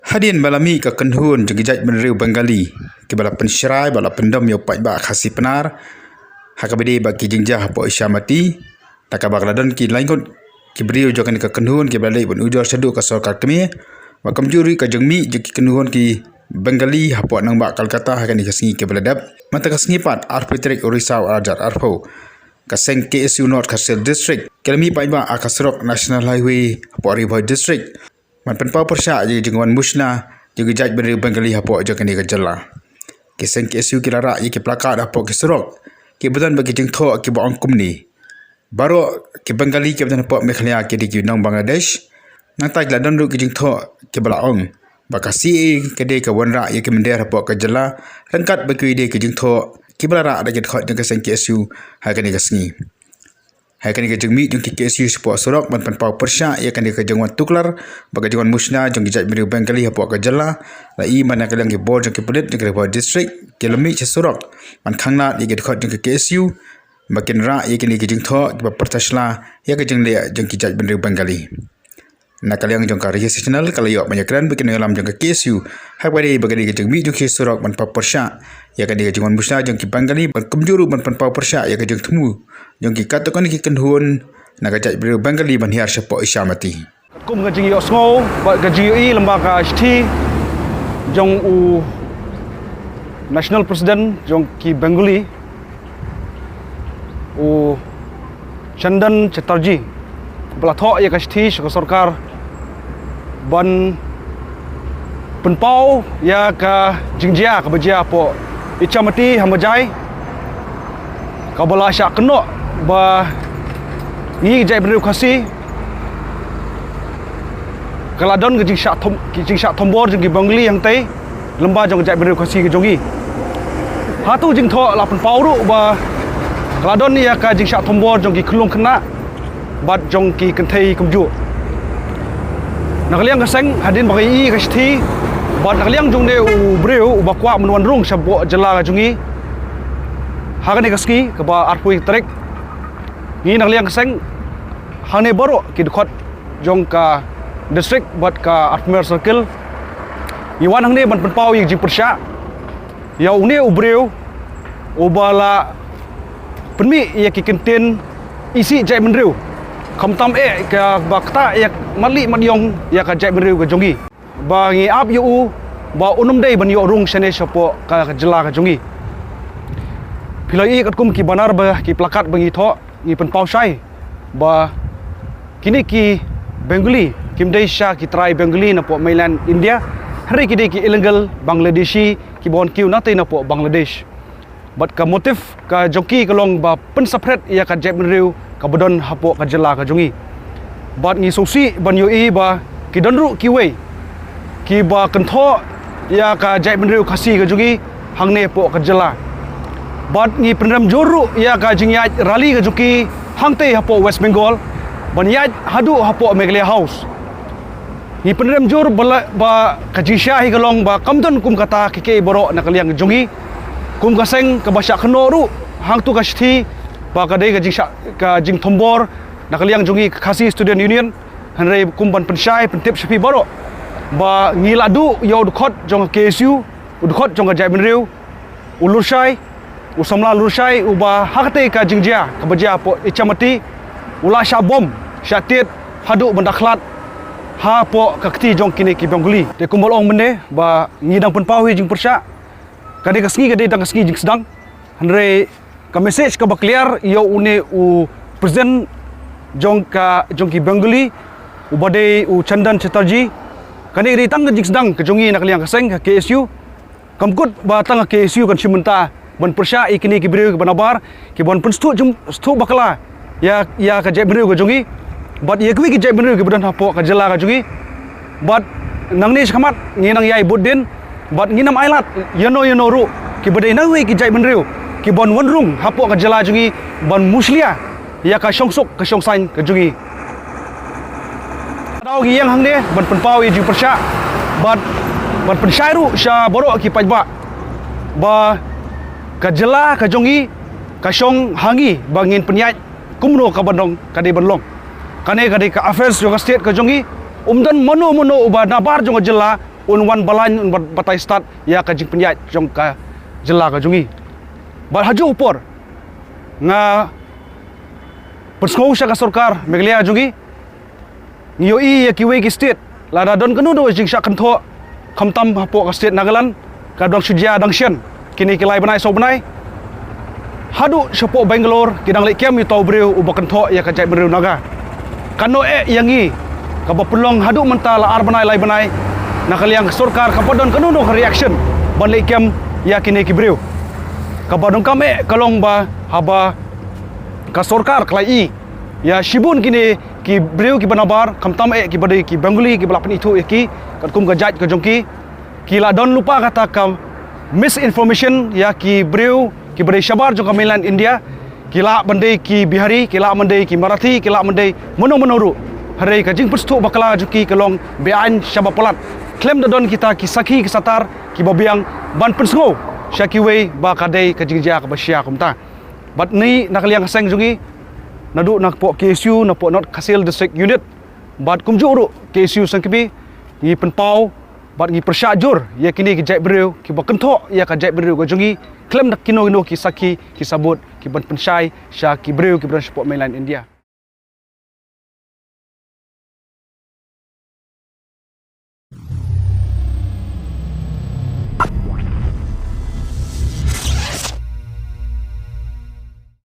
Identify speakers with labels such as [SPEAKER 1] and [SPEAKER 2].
[SPEAKER 1] Hadin balami ka kenhun jeng gijaj benriu Bengali ke bala pensyerai bala pendam yo pai ba khasi penar hakabede ba ki jengjah po isyamati takabak ladon ki laingot ki beriu jokan ka kenhun ki balai bun ujor sedu ka sarkar kami wa kamjuri ka jengmi je ki kenhun ki Bengali hapo nang ba Kolkata hakan ki singi ke baladap mata ka singi pat arpitrik Orissa ajar arpo ka seng KSU North Kasel District kelmi pai ba akasrok National Highway hapo River District man penpau persya je jengwan musna juga jaj beri Bengali hapo jokan ka jalla ke seng KSU ki lara ye ki plakat hapo ki serok ki bedan bagi jeng tho ki ba angkum ni baru ki Bengali ki bedan hapo Meghalaya ki di nang Bangladesh nang tak ladan ru ki jeng tho ki balaong bakasi kede ka wanra ye ki mender hapo ka jalla rangkat bagi de ki jeng tho ki balara ada ki khot jeng seng KSU hakan ka sngi hakan ka jengmi jeng ki KSU hapo serok man penpau persya ye kan ka jengwan tuklar bagi jengwan musna jeng ki jaj beri Bengali hapo ka jalla la i mana ka lang ki board jeng ki pelit jeng ki district ki lemi che serok man khangna ye ki khot jeng ki KSU makin ra ye ki jeng tho ki pertasla ye ka jeng le jeng ki jaj beri Bengali nakaliang jong ka regional kalayo banyakran bikin alam jong ka KSU hakbari bagadi ke jengmi jong ki serok man pa persya ya ka de jengwan musna jong ki Bengali ban kumjuru ban pa persya ya ka jeng temu jong ki katokan ki kenhun naga jaj beri Bengali ban hiar sepo isyamati
[SPEAKER 2] kum ka jingi osngo ba ka jingi lembaga sti jong u national president jong ki Bengali u Chandan Chatterjee bala tho ya ka sti sarkar ban penpau ya ka jingjia ka bajia po ichamati hamajai ka bala sya keno ba ni jai beriu khasi kaladon ke jing syak thombor jing Bengali yang tai lemba jong jai beriu khasi ke jongi hatu jing tho la penpau ru ba kaladon ya ka jing syak thombor jong ki khulung kena bat jong ki kenthei kumju nakaliang kaseng hadin bagi i kasti bat nakaliang jong de u breu u bakwa menwan rung sabo jela ka jungi hagane kaski ka ba arpui trek ni nakaliang kaseng hane baro ki dekhot jong ka district bat ka artmer circle iwan hangne ban penpau yang jing persya ya une u breu u bala penmi ya ki kenten isi jai menreu kamtam ka bakta yak mali madyong ya ka jai beriu ka jongi ba ngi ap yu ba unum dei ban yo rung sene sopo ka jela ka jongi pilai kat kum ki banar ba ki plakat bangi tho ngi penpau sai ba kini ki Bengali kim dei sha ki try Bengali na po mainland India hari ki dei ki illegal Bangladeshi ki bon kiu na te na po Bangladesh bat ka motif ka joki kalong ba pensapret ya ka jai beriu ka bedon hapo ka jela ka jongi bat ngi sosi ban yo i ba ki donru ki wei ki ba kentho ya ka jai benriu khasi ka jongi hangne po ka jela bat ngi penram joru ya ka jingyaj rally ka juki hangte hapo West Bengal ban yaj hadu hapo Meghalaya House ngi penram jor ba ka jisha hi galong ba kamdon kum kata ki boro nakaliang jongi kum kaseng ka basya khnoru hangtu ka shthi ba ka dei ka jing thombor nakaliang jongi khasi student union hanrei kumban pensyai pentip sepi baro ba ngiladu yo dkhot jong KSU dkhot jong jai benriu ulursai usamla lursai uba hakte ka jingjia ka bajia po ichamati ula sya bom syatit hadu bandakhlat ha po ka kti jong kini ki Bengali te kumbal ong mende ba ngidang penpau jing persya ka dei ka sngi jing sedang hanrei ka message ka bakliar yo une u present jong ki Bengali u badai u Chandan Chatterjee kani ri tang jing sedang ka jongi nakaliang kaseng ka KSU kamkut ba tang KSU kan simenta ban persya ikini ki beriu banabar ki bon penstu stu bakala ya ka jai beriu ka jongi bat ye ki jai beriu ki badan hapo ka jela ka jongi bat nangni skamat nginang yai budin bat nginam ailat yano ru ki badai nawi ki jai beriu ki bon wonrung hapo ka jela jungi bon muslia ya ka songsuk ka songsain ka jungi dau gi yang hangne ban penpau ji persya ban pensyairu sya boro ki pajba ba ka jela ka jungi ka song hangi bangin penyaj kumno ka bandong ka de banlong kane ka de ka affairs jo ka state ka jungi umdan mono uba nabar jo jela unwan balan un batai start ya ka jing penyat jong ka jela ka jungi ba haju upor nga persngau sya ka sarkar meglia jungi ngiyo i ya kiwe ki state lada don kanu do jing sya kantho khamtam hapo ka state Nagaland ka dong sujia dang sien kini kilai banai so banai hadu sepo Bangalore kidang lek kiam tau breu ubakan tho ya ka jai breu naga kano yangi ka bapulong hadu mental ar banai lai banai nakaliang sarkar ka podon kanu no reaction ban lek kiam ya kini ki breu ka badong kame kalong ba haba ka sarkar klai ya shibun kini ki breu ki banabar kamtam ki badai ki Bengali ki balapan itu ki kat kum ka jai ka jongki kila don lupa kata ka misinformation ya ki breu ki badai Shabar jong mainland India kila bandai ki Bihari kila bandai ki Marathi kila bandai mono-monoru hari ka jing perstu bakala juki kelong bean Shabapolat klaim don kita ki sakhi ki satar ki babiang ban pensngo syakiwe ba kadai ka jingja ka basya kumta bat ni nakaliang seng jungi nadu nak po KSU na po not Kasil district unit bat kumjuru KSU sangkibi ni penpau bat ngi persyajur ya kini ki jai breu ki bakentho ya ka jai breu go jungi klaim nak kino ki sakhi ki sabut ki ban pensyai sya ki breu ki ban support mainland India